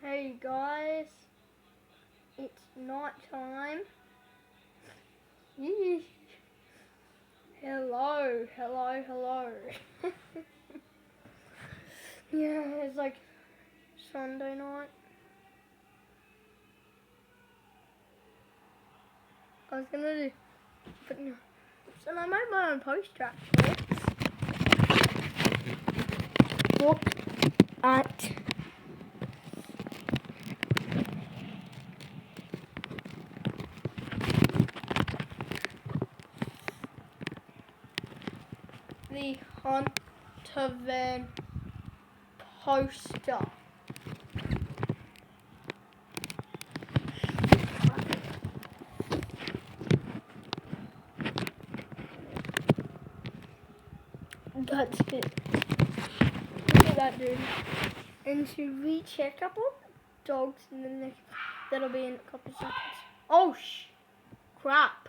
Hey guys, it's night time. Yeesh. Hello. Yeah, it's like Sunday night. I was gonna do, but no. So I made my own poster actually. Look at the Hunter Van poster. That's it. Look at that, dude. And should we check up on dogs in the next? That'll be in a couple seconds. Oh crap.